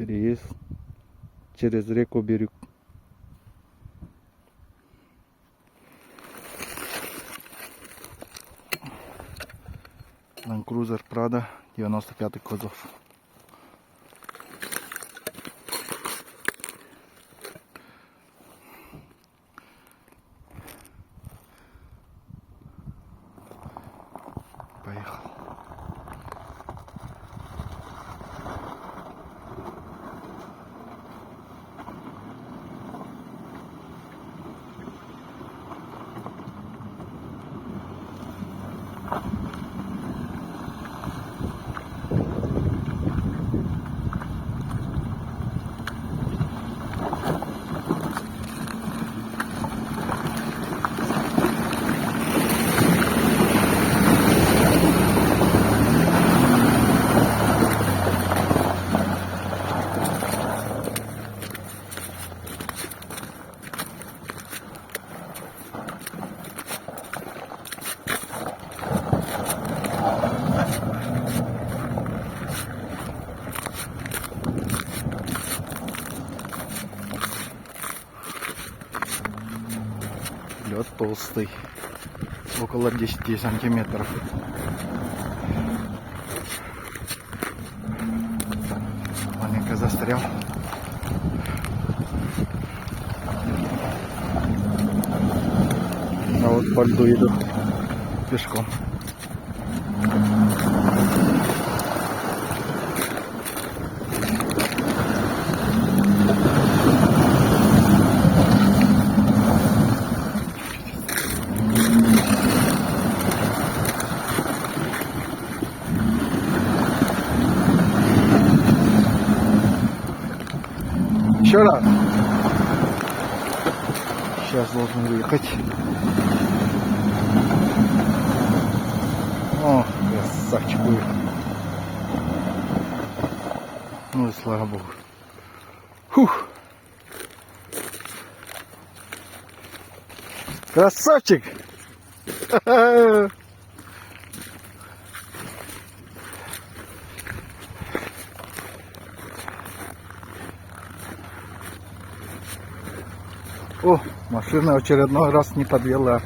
Переезд через реку Бирюк. Land Cruiser Prado 95 кузов. Поехал. Лед толстый, около 10 сантиметров. Маленько застрял. А вот по льду идут пешком. Еще раз. Сейчас должен выехать. О, красавчик выехал. Ну и слава богу. Фух. Красавчик. О, машина в очередной раз не подвела.